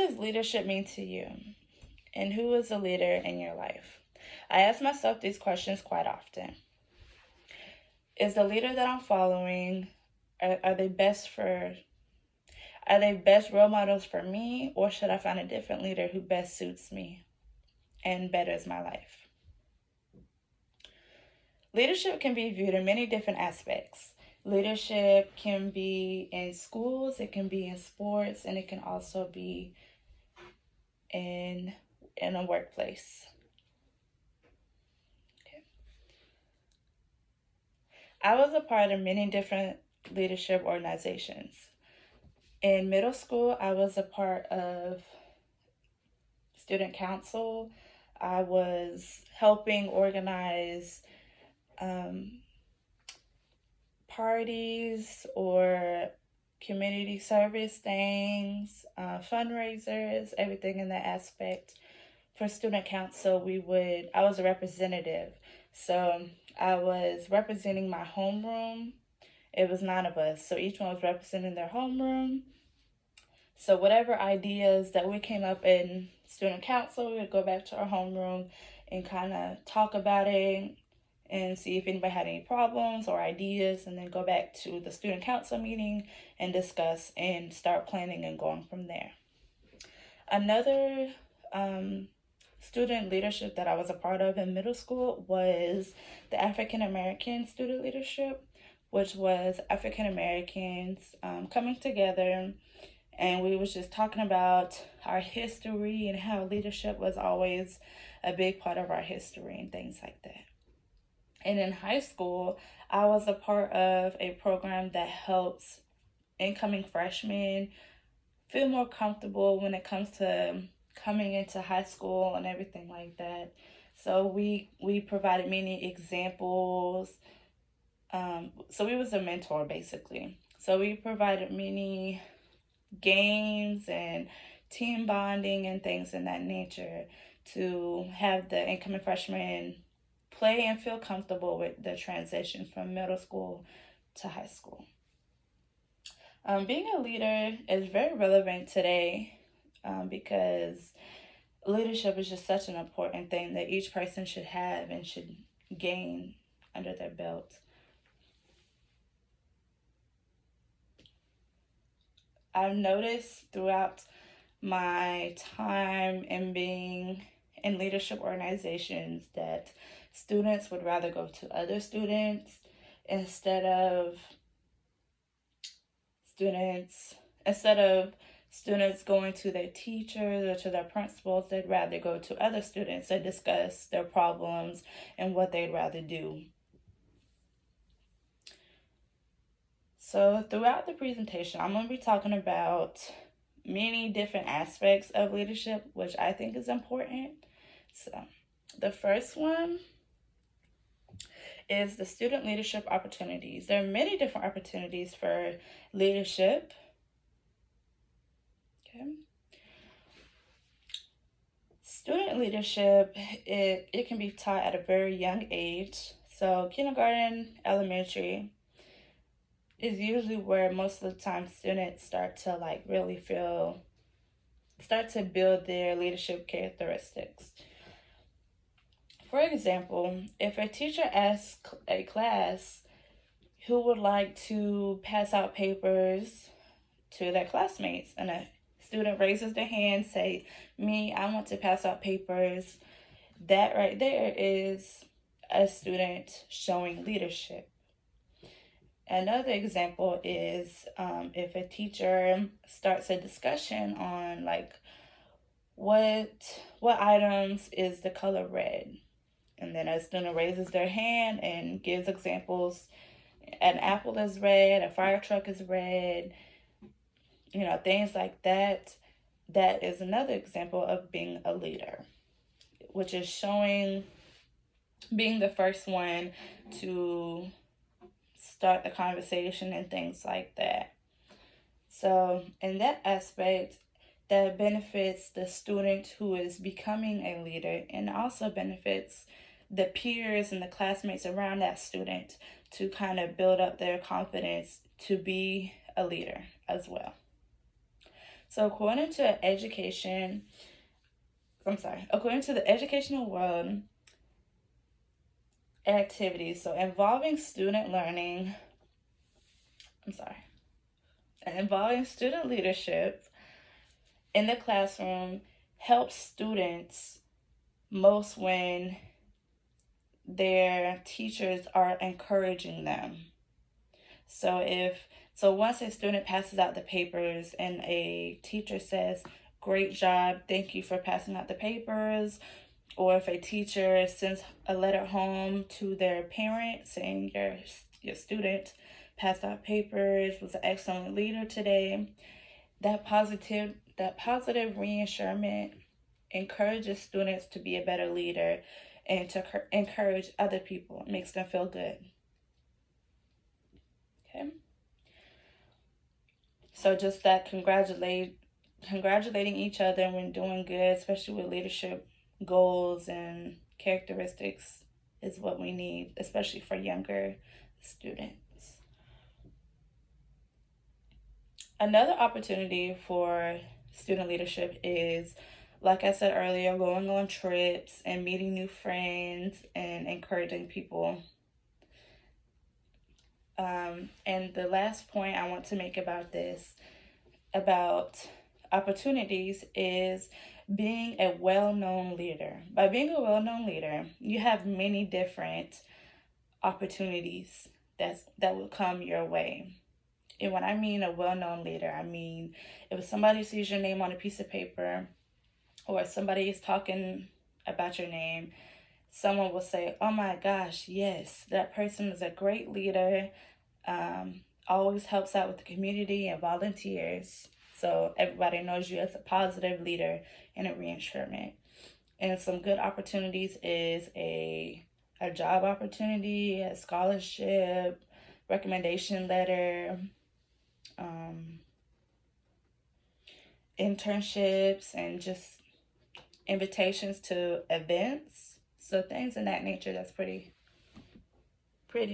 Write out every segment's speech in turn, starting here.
does leadership mean to you? And who is a leader in your life? I ask myself these questions quite often. Is the leader that I'm following, are they best for are they best role models for me, or should I find a different leader who best suits me and betters my life? Leadership can be viewed in many different aspects. Leadership can be in schools, it can be in sports, and it can also be in a workplace. Okay. I was a part of many different leadership organizations. In middle school, I was a part of student council. I was helping organize um, parties or community service things, fundraisers, everything in that aspect. For student council, I was a representative. So I was representing my homeroom. It was 9 of us. So each one was representing their homeroom. So whatever ideas that we came up in student council, we would go back to our homeroom and kind of talk about it and see if anybody had any problems or ideas, and then go back to the student council meeting and discuss and start planning and going from there. Another student leadership that I was a part of in middle school was the African American student leadership, which was African Americans coming together, and we was just talking about our history and how leadership was always a big part of our history and things like that. And in high school, I was a part of a program that helps incoming freshmen feel more comfortable when it comes to coming into high school and everything like that. So we provided many examples. So we was a mentor basically. So we provided many games and team bonding and things in that nature to have the incoming freshmen play and feel comfortable with the transition from middle school to high school. Being a leader is very relevant today because leadership is just such an important thing that each person should have and should gain under their belt. I've noticed throughout my time in being in leadership organizations that students would rather go to other students instead of students going to their teachers or to their principals. They'd rather go to other students and discuss their problems and what they'd rather do. So throughout the presentation, I'm going to be talking about many different aspects of leadership, which I think is important. So the first one is the student leadership opportunities. There are many different opportunities for leadership. Okay. Student leadership, it can be taught at a very young age. So kindergarten, elementary is usually where most of the time students start to build their leadership characteristics. For example, if a teacher asks a class who would like to pass out papers to their classmates, and a student raises their hand, say, me, I want to pass out papers, that right there is a student showing leadership. Another example is if a teacher starts a discussion on what items is the color red, and then a student raises their hand and gives examples. An apple is red, a fire truck is red, things like that. That is another example of being a leader, which is being the first one to start the conversation and things like that. So in that aspect, that benefits the student who is becoming a leader, and also benefits the peers and the classmates around that student to kind of build up their confidence to be a leader as well. So according to the educational world activities, so involving student learning, I'm sorry, involving student leadership in the classroom helps students most when their teachers are encouraging them. So once a student passes out the papers and a teacher says, "Great job, thank you for passing out the papers," or if a teacher sends a letter home to their parent saying your student passed out papers, was an excellent leader today, that positive reassurance encourages students to be a better leader and to encourage other people. It makes them feel good. Okay. So just that congratulating each other when doing good, especially with leadership goals and characteristics, is what we need, especially for younger students. Another opportunity for student leadership is, like I said earlier, going on trips and meeting new friends and encouraging people. And the last point I want to make about opportunities, is being a well-known leader. By being a well-known leader, you have many different opportunities that will come your way. And when I mean a well-known leader, I mean if somebody sees your name on a piece of paper or somebody is talking about your name, someone will say, "Oh my gosh, yes, that person is a great leader, always helps out with the community and volunteers." So everybody knows you as a positive leader and a reinsurance. And some good opportunities is a job opportunity, a scholarship, recommendation letter, internships, and just invitations to events. So things in that nature, that's pretty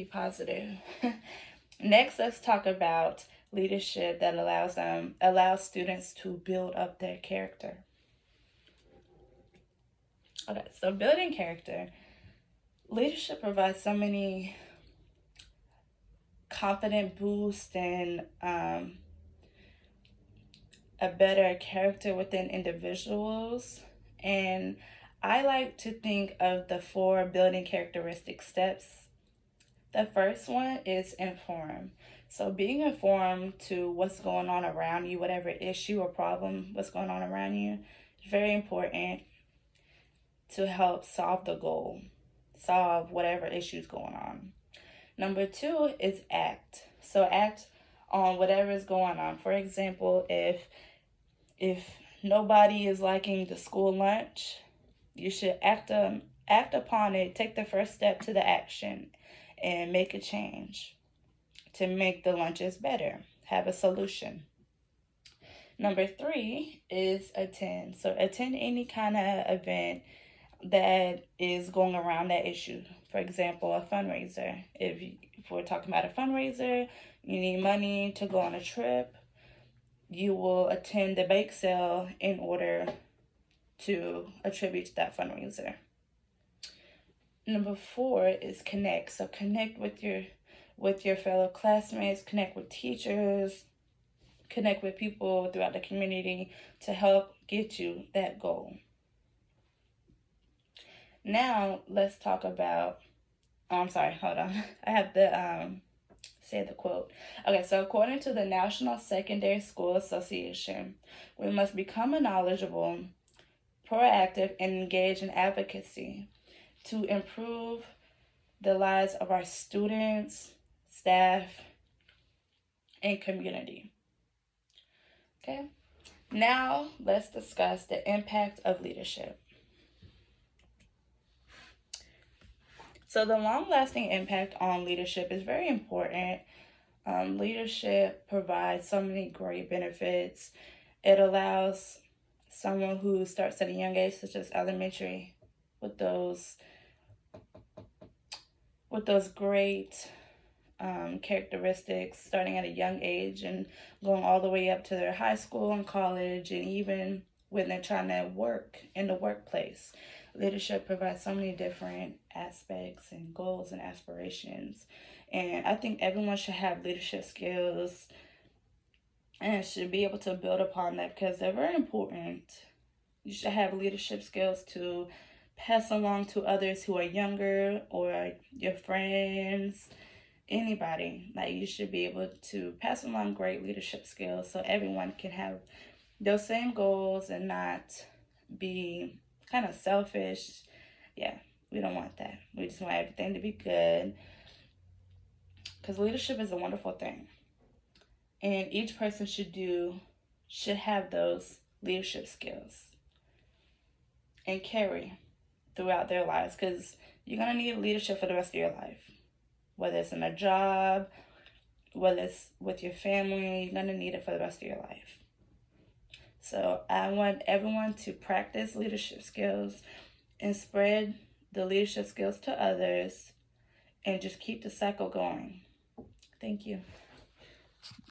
positive. Next, let's talk about leadership that allows students to build up their character. Okay, so building character. Leadership provides so many confident boosts and a better character within individuals. And I like to think of the 4 building characteristic steps. The first one is inform. So being informed to what's going on around you, whatever issue or problem, what's going on around you, is very important to help solve the goal, solve whatever issue's going on. Number 2 is act. So act on whatever is going on. For example, if nobody is liking the school lunch, you should act upon it, take the first step to the action, and make a change to make the lunches better. Have a solution. Number 3 is attend. So attend any kind of event that is going around that issue. For example, a fundraiser. If we're talking about a fundraiser, you need money to go on a trip, you will attend the bake sale in order to attribute to that fundraiser. Number 4 is connect. So connect with your fellow classmates, connect with teachers, connect with people throughout the community to help get you that goal. Now let's talk about, I'm sorry, hold on. I have to say the quote. Okay, so according to the National Secondary School Association, we must become knowledgeable, proactive, and engage in advocacy to improve the lives of our students, staff, and community. Okay, now let's discuss the impact of leadership. So the long-lasting impact on leadership is very important. Leadership provides so many great benefits. It allows someone who starts at a young age, such as elementary, with those great characteristics starting at a young age and going all the way up to their high school and college, and even when they're trying to work in the workplace. Leadership provides so many different aspects and goals and aspirations. And I think everyone should have leadership skills and should be able to build upon that because they're very important. You should have leadership skills to pass along to others who are younger or your friends, anybody. Like, you should be able to pass along great leadership skills so everyone can have those same goals and not be kind of selfish. Yeah, we don't want that. We just want everything to be good because leadership is a wonderful thing. And each person should have those leadership skills and carry throughout their lives, because you're going to need leadership for the rest of your life. Whether it's in a job, whether it's with your family, you're going to need it for the rest of your life. So I want everyone to practice leadership skills and spread the leadership skills to others and just keep the cycle going. Thank you.